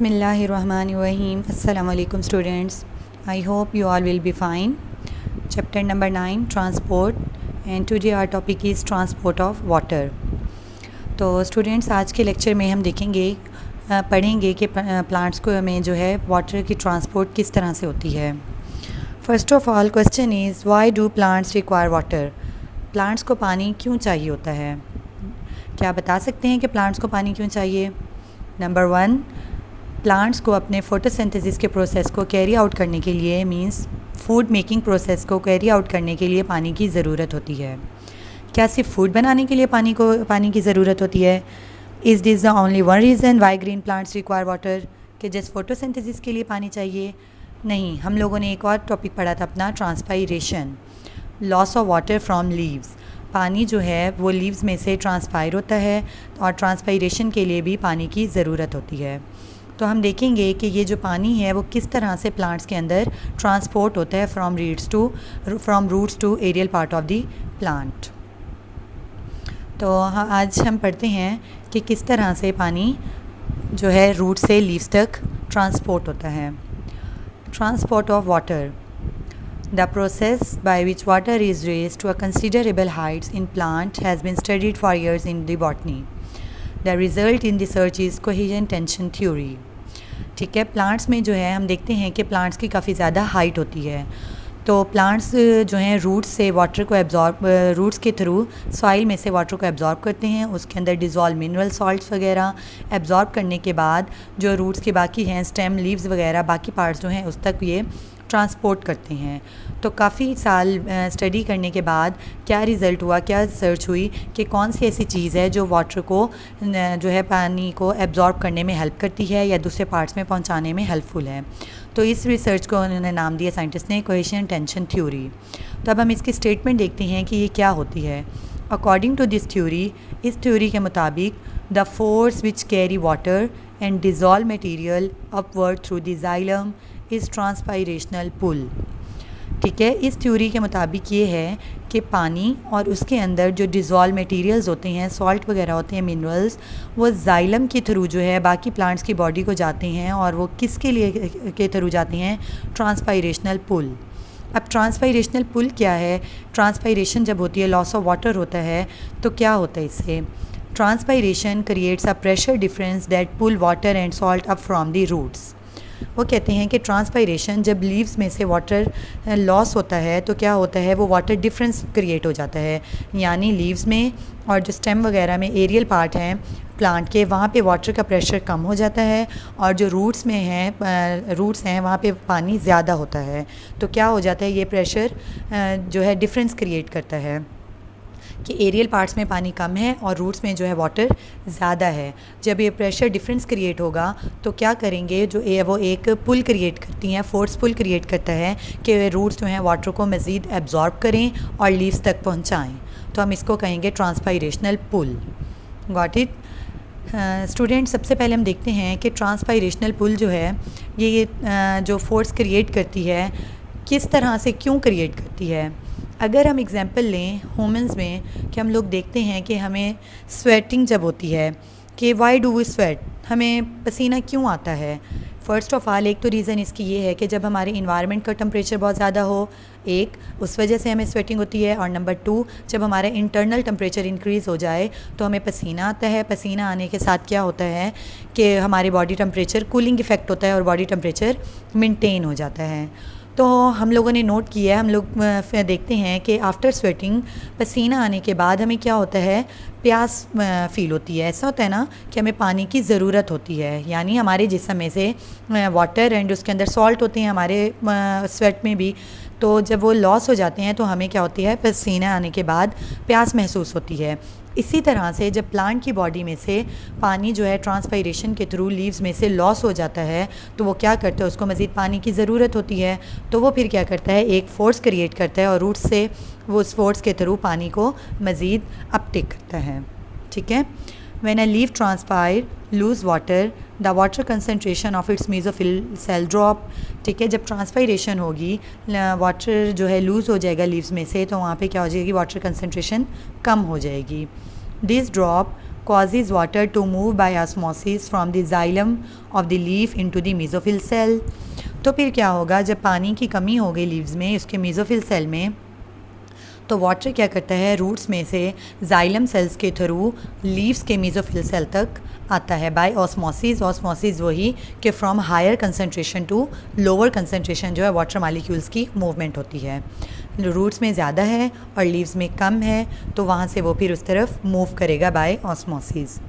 Bismillahirrahmanirrahim. Assalamu alaikum students. I hope you all will be fine. Chapter number 9 transport, and today our topic is transport of water. तो students आज के lecture में हम देखेंगे पढ़ेंगे कि प्लांट्स को में जो है वाटर की ट्रांसपोर्ट किस तरह से होती है. First of all question is why do plants require water. Plants को पानी क्यों चाहिए होता है. क्या आप बता सकते हैं कि प्लांट्स को पानी क्यों चाहिए. नंबर 1, प्लांट्स को अपने फोटोसिंथेसिस के प्रोसेस को कैरी आउट करने के लिए मींस फूड मेकिंग प्रोसेस को कैरी आउट करने के लिए पानी की ज़रूरत होती है. क्या सिर्फ फूड बनाने के लिए पानी की ज़रूरत होती है. Is this the only one reason why green plants require water, कि जस्ट फोटोसिंथेसिस के लिए पानी चाहिए. नहीं, हम लोगों ने एक और टॉपिक पढ़ा था अपना, transpiration, loss of water from leaves. पानी जो है वो लीव्स में से ट्रांसपायर होता है और ट्रांसपायरेशन के लिए भी पानी की ज़रूरत होती है. तो हम देखेंगे कि ये जो पानी है वो किस तरह से प्लांट्स के अंदर ट्रांसपोर्ट होता है from roots to aerial part of the plant. तो आज हम पढ़ते हैं कि किस तरह से पानी जो है रूट से लीव्स तक ट्रांसपोर्ट होता है. Transport of water. The process by which water is raised to a considerable heights in plant has been studied for years in the botany. The result in the research is cohesion tension theory. ठीक है, plants में जो है हम देखते हैं कि plants की काफ़ी ज़्यादा हाइट होती है. तो प्लांट्स जो हैं रूट्स से वाटर को रूट्स के थ्रू सॉइल में से वाटर को एब्जॉर्ब करते हैं. उसके अंदर डिज़ोल्व मिनरल सॉल्ट्स वगैरह एब्जॉर्ब करने के बाद जो रूट्स के बाकी हैं स्टेम लीव्स वगैरह बाकी पार्ट्स जो हैं उस तक ये ट्रांसपोर्ट करते हैं. तो काफ़ी साल स्टडी करने के बाद क्या रिज़ल्ट हुआ, क्या रिसर्च हुई कि कौन सी ऐसी चीज़ है जो वाटर को जो है पानी को एब्जॉर्ब करने में हेल्प करती है या दूसरे पार्ट्स में पहुंचाने में हेल्पफुल है. तो इस रिसर्च को उन्होंने नाम दिया साइंटिस्ट ने कोहेशन टेंशन थ्योरी. तो अब हम इसकी स्टेटमेंट देखते हैं कि ये क्या होती है. अकॉर्डिंग टू दिस थ्योरी, इस थ्योरी के मुताबिक the force which carry water and dissolve material upward through the xylem is transpirational pull. ठीक है, इस थ्योरी के मुताबिक ये है कि पानी और उसके अंदर जो डिज़ोल्व मटेरियल्स होते हैं, सॉल्ट वगैरह होते हैं, मिनरल्स, वो जाइलम के थ्रू जो है बाकी प्लांट्स की बॉडी को जाते हैं और वो किसके लिए के थ्रू जाते हैं, ट्रांसपायरेशनल पुल. अब ट्रांसपायरेशनल पुल क्या है. ट्रांसपायरेशन जब होती है, लॉस ऑफ वाटर होता है, तो क्या होता है इससे. Transpiration creates a pressure difference that pull water and salt up from the roots. वो कहते हैं कि ट्रांसपायरेशन जब लीव्स में से वाटर लॉस होता है तो क्या होता है, वो वाटर डिफरेंस क्रिएट हो जाता है. यानी लीव्स में और जो स्टेम वगैरह में एरियल पार्ट हैं प्लांट के, वहाँ पे वाटर का प्रेशर कम हो जाता है और जो रूट्स हैं वहाँ पे पानी ज़्यादा होता है. तो क्या हो जाता है, ये प्रेशर जो है डिफरेंस क्रिएट करता है कि एरियल पार्ट्स में पानी कम है और रूट्स में जो है वाटर ज़्यादा है. जब ये प्रेशर डिफरेंस क्रिएट होगा तो क्या करेंगे, जो वो एक पुल क्रिएट करती हैं, फोर्स पुल क्रिएट करता है कि रूट्स जो हैं वाटर को मज़ीद एब्जॉर्ब करें और लीव्स तक पहुंचाएं. तो हम इसको कहेंगे transpirational pull. Got it student. सबसे पहले हम देखते हैं कि ट्रांसपायरेशनल पुल जो है ये जो फोर्स क्रिएट करती है किस तरह से, क्यों क्रिएट करती है. अगर हम एग्ज़ाम्पल लें ह्यूमंस में कि हम लोग देखते हैं कि हमें स्वेटिंग जब होती है कि वाई डू वी स्वेट, हमें पसीना क्यों आता है. फ़र्स्ट ऑफ़ ऑल एक तो रीज़न इसकी ये है कि जब हमारे इन्वायरमेंट का टेम्परेचर बहुत ज़्यादा हो, एक उस वजह से हमें स्वेटिंग होती है. और नंबर 2, जब हमारा इंटरनल टेम्परेचर इंक्रीज़ हो जाए तो हमें पसीना आता है. पसीना आने के साथ क्या होता है कि हमारे बॉडी टेम्परेचर कूलिंग इफ़ेक्ट होता है और बॉडी टेम्परेचर मेंटेन हो जाता है. तो हम लोगों ने नोट किया है, हम लोग देखते हैं कि आफ्टर स्वेटिंग पसीना आने के बाद हमें क्या होता है, प्यास फ़ील होती है. ऐसा होता है ना कि हमें पानी की ज़रूरत होती है. यानी हमारे जिस्म में से वाटर एंड उसके अंदर सॉल्ट होते हैं हमारे स्वेट में भी. तो जब वो लॉस हो जाते हैं तो हमें क्या होती है, पसीना आने के बाद प्यास महसूस होती है. इसी तरह से जब प्लांट की बॉडी में से पानी जो है ट्रांसपायरेशन के थ्रू लीव्स में से लॉस हो जाता है तो वो क्या करता है, उसको मज़ीद पानी की ज़रूरत होती है. तो वो फिर क्या करता है, एक फ़ोर्स क्रिएट करता है और रूट से वो उस फोर्स के थ्रू पानी को मज़ीद अपटेक करता है. ठीक है. When a leaf transpire, lose water, the water concentration of its mesophyll cell drop. ठीक है, जब ट्रांसपायरेशन होगी वाटर जो है लूज़ हो जाएगा लीव्स में से, तो वहाँ पे क्या हो जाएगी, वाटर कंसनट्रेशन कम हो जाएगी. This drop causes water to move by osmosis from the xylem of the leaf into the mesophyll cell। तो फिर क्या होगा, जब पानी की कमी हो गई लीव्स में, उसके मेसोफिल सेल में, तो वाटर क्या करता है, रूट्स में से जाइलम सेल्स के थ्रू लीव्स के मेसोफिल सेल तक आता है बाय ऑस्मोसिस। ऑस्मोसिस वही कि from higher concentration to lower concentration जो है वाटर मालिक्यूल्स की मूवमेंट होती है। रूट्स में ज़्यादा है और लीव्स में कम है, तो वहाँ से वो फिर उस तरफ मूव करेगा by osmosis.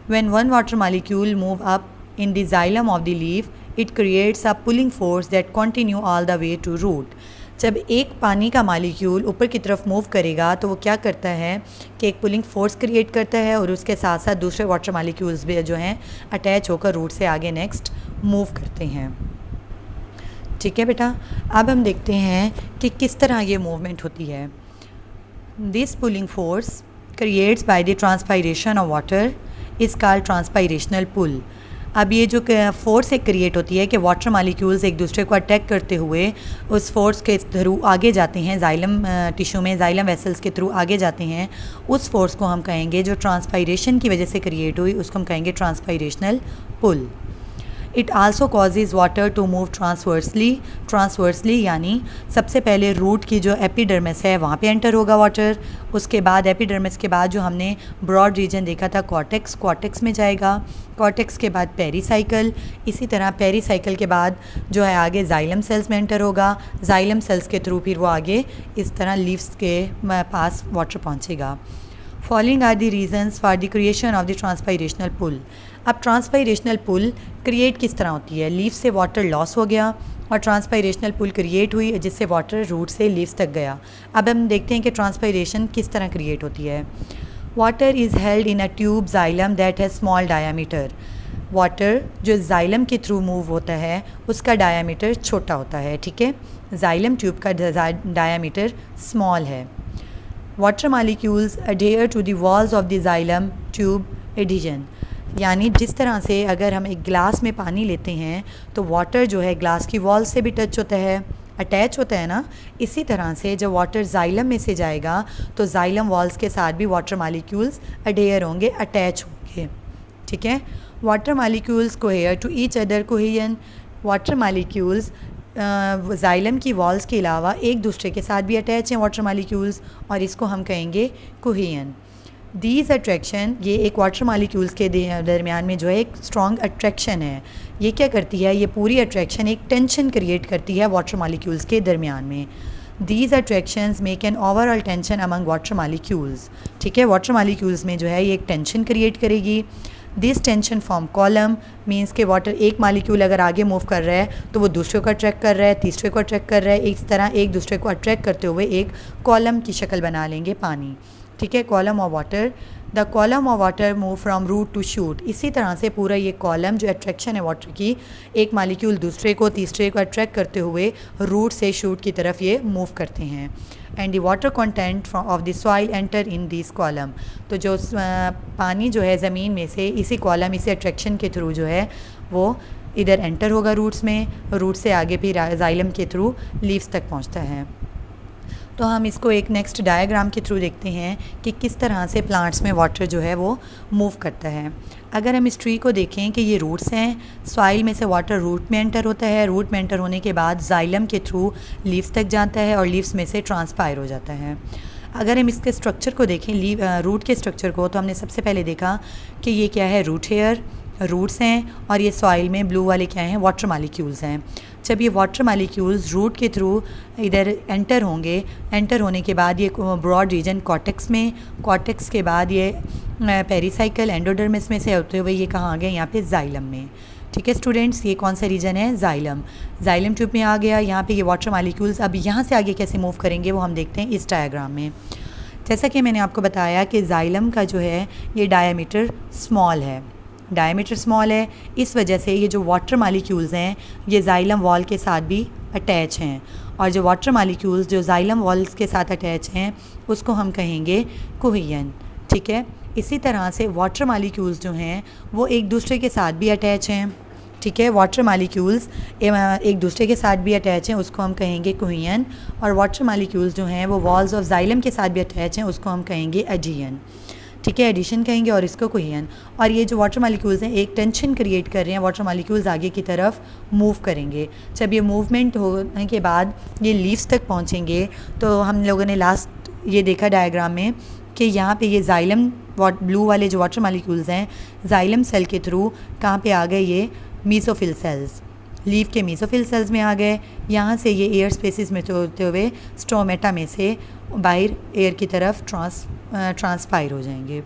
When one water molecule move up in the xylem of the leaf, it creates a pulling force that continue all the way to root। जब एक पानी का मालिक्यूल ऊपर की तरफ मूव करेगा तो वो क्या करता है कि एक पुलिंग फोर्स क्रिएट करता है और उसके साथ साथ दूसरे वाटर मालिक्यूल्स भी जो हैं अटैच होकर रूट से आगे नेक्स्ट मूव करते हैं। ठीक है बेटा, अब हम देखते हैं कि किस तरह ये मूवमेंट होती है। This pulling force creates by the transpiration of water is called transpirational pull. अब ये जो फोर्स एक क्रिएट होती है कि वाटर मालिक्यूल्स एक दूसरे को अटैक करते हुए उस फोर्स के थ्रू आगे जाते हैं, जाइलम टिश्यू में जाइलम वेसल्स के थ्रू आगे जाते हैं, उस फोर्स को हम कहेंगे, जो ट्रांसपायरेशन की वजह से क्रिएट हुई, उसको हम कहेंगे transpirational pull. It also causes water to move transversely यानी सबसे पहले रूट की जो एपिडर्मिस है वहाँ पे एंटर होगा वाटर, उसके बाद एपिडर्मिस के बाद जो हमने ब्रॉड रीजन देखा था कॉर्टेक्स में जाएगा, कॉर्टेक्स के बाद पेरीसाइकिल, इसी तरह पेरीसाइकिल के बाद जो है आगे जाइलम सेल्स में एंटर होगा, जाइलम सेल्स के थ्रू फिर वो आगे इस तरह लीव्स के पास वाटर पहुँचेगा। Following are the reasons for the creation of the transpirational pull. अब ट्रांसपायरेशनल पुल क्रिएट किस तरह होती है, लीफ से वाटर लॉस हो गया और ट्रांसपायरेशनल पुल क्रिएट हुई जिससे वाटर रूट से लीव्स तक गया। अब हम देखते हैं कि ट्रांसपायरेशन किस तरह क्रिएट होती है। Water is held in a tube xylem that has small diameter. Water जो जाइलम के थ्रू मूव होता है उसका डायामीटर छोटा होता है, ठीक है, जाइलम ट्यूब का डायामीटर स्मॉल है। Water molecules adhere to the walls of the xylem tube adhesion, यानी जिस तरह से अगर हम एक गिलास में पानी लेते हैं तो वाटर जो है ग्लास की वॉल से भी टच होता है, अटैच होता है ना, इसी तरह से जब वाटर जाइलम में से जाएगा तो जाइलम वॉल्स के साथ भी वाटर मालिक्यूल्स अडेयर होंगे, अटैच होंगे। ठीक है, water molecules cohere to each other cohesion. Water molecules xylem की वॉल्स के अलावा एक दूसरे के साथ भी अटैच हैं वाटर मालिक्यूल्स, और इसको हम कहेंगे कोहेयन। दीज अट्रैक्शन, ये एक वाटर मालिक्यूल्स के दरमियान में जो है एक स्ट्रॉन्ग अट्रैक्शन है। ये क्या करती है, ये पूरी अट्रैक्शन एक टेंशन क्रिएट करती है वाटर मालिक्यूल्स के दरमियान में। These attractions make an overall tension among water molecules. ठीक है, वाटर मालिक्यूल्स में जो है ये एक टेंशन क्रिएट करेगी। This tension form column, means के वाटर एक मालिक्यूल अगर आगे मूव कर रहा है तो वो दूसरे को अट्रैक्ट कर रहा है, तीसरे को अट्रैक्ट कर रहा है, इस तरह एक दूसरे को अट्रैक्ट करते हुए एक कॉलम की शक्ल बना लेंगे पानी। ठीक है, column of water. The column of water move from root to shoot. इसी तरह से पूरा ये कॉलम जो अट्रैक्शन है वाटर की, एक मालिक्यूल दूसरे को तीसरे को अट्रैक्ट करते हुए रूट से शूट की तरफ ये मूव करते हैं। And the water content of the soil enter in this column. तो जो पानी जो है ज़मीन में से इसी कॉलम, इसी अट्रैक्शन के थ्रू जो है वो इधर एंटर होगा रूट्स में, रूट से आगे फिर जाइलम के थ्रू लीव्स तक पहुंचता है। तो हम इसको एक नेक्स्ट डायग्राम के थ्रू देखते हैं कि किस तरह से प्लांट्स में वाटर जो है वो मूव करता है। अगर हम इस ट्री को देखें कि ये रूट्स हैं, सॉइल में से वाटर रूट में एंटर होता है, रूट में एंटर होने के बाद जाइलम के थ्रू लीव्स तक जाता है और लीव्स में से ट्रांसपायर हो जाता है। अगर हम इसके स्ट्रक्चर को देखें, रूट के स्ट्रक्चर को, तो हमने सबसे पहले देखा कि ये क्या है, रूट हेयर, रूट्स हैं, और ये सॉइल में ब्लू वाले क्या हैं, वाटर मालिक्यूल्स हैं। जब ये वाटर मालिक्यूल्स रूट के थ्रू इधर एंटर होंगे, एंटर होने के बाद ये ब्रॉड रीजन कॉर्टेक्स में, कॉर्टेक्स के बाद ये पेरीसाइकिल एंडोडर्मिस में से होते हुए ये कहाँ आ गए, यहाँ पे जाइलम में। ठीक है स्टूडेंट्स, ये कौन सा रीजन है, जाइलम। जाइलम ट्यूब में आ गया, यहाँ पे ये वाटर मालिक्यूल्स अब यहाँ से आगे कैसे मूव करेंगे वो हम देखते हैं इस डायग्राम में। जैसा कि मैंने आपको बताया कि जाइलम का जो है ये डायमीटर स्मॉल है, डायमीटर स्मॉल है, इस वजह से ये जो वाटर मालिक्यूल्स हैं ये जाइलम वॉल के साथ भी अटैच हैं, और जो वाटर मालिक्यूल्स जो जाइलम वॉल्स के साथ अटैच हैं उसको हम कहेंगे कोहेयन। ठीक है, इसी तरह से वाटर मालिक्यूल्स जो हैं वो एक दूसरे के साथ भी अटैच हैं। ठीक है, वाटर मालिक्यूल्स एक दूसरे के साथ भी अटैच हैं, उसको हम कहेंगे कोहेयन, और वाटर मालिक्यूल्स जो हैं वो वॉल्स ऑफ जाइलम के साथ भी अटैच हैं, उसको हम कहेंगे एजियन। ठीक है, एडिशन कहेंगे और इसको कोहेजन। और ये जो वाटर मालिक्यूल्स हैं एक टेंशन क्रिएट कर रहे हैं, वाटर मालिक्यूल्स आगे की तरफ मूव करेंगे। जब ये मूवमेंट होने के बाद ये लीव्स तक पहुँचेंगे तो हम लोगों ने लास्ट ये देखा डायग्राम में कि यहाँ पे ये जाइलम ब्लू वाले जो वाटर मालिक्यूल्स हैं जाइलम सेल के थ्रू कहाँ पे आ गए, ये मेसोफिल सेल्स, लीफ के मेसोफिल सेल्स में आ गए। यहाँ से ये एयर स्पेसिस में होते हुए स्टोमेटा में से बाहर एयर की तरफ ट्रांसपायर हो जाएंगे।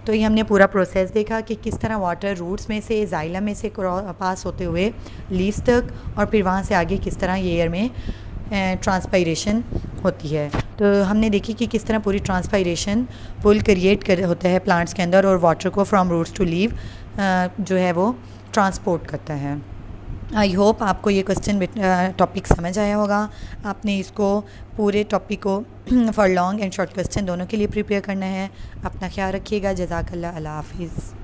तो ये हमने पूरा प्रोसेस देखा कि किस तरह वाटर रूट्स में से जाइलम में से पास होते हुए लीव्स तक और फिर वहाँ से आगे किस तरह ये एयर में ट्रांसपायरेशन होती है। तो हमने देखी कि किस तरह पूरी ट्रांसपायरेशन पुल क्रिएट कर होता है प्लांट्स के अंदर और वाटर को फ्रॉम रूट्स टू लीव जो है वो ट्रांसपोर्ट करता है। आई होप आपको ये क्वेश्चन टॉपिक समझ आया होगा। आपने इसको पूरे टॉपिक को for long and short question दोनों के लिए प्रिपेयर करना है। अपना ख्याल रखिएगा। जज़ाकल्लाह, अल्लाह हाफिज़।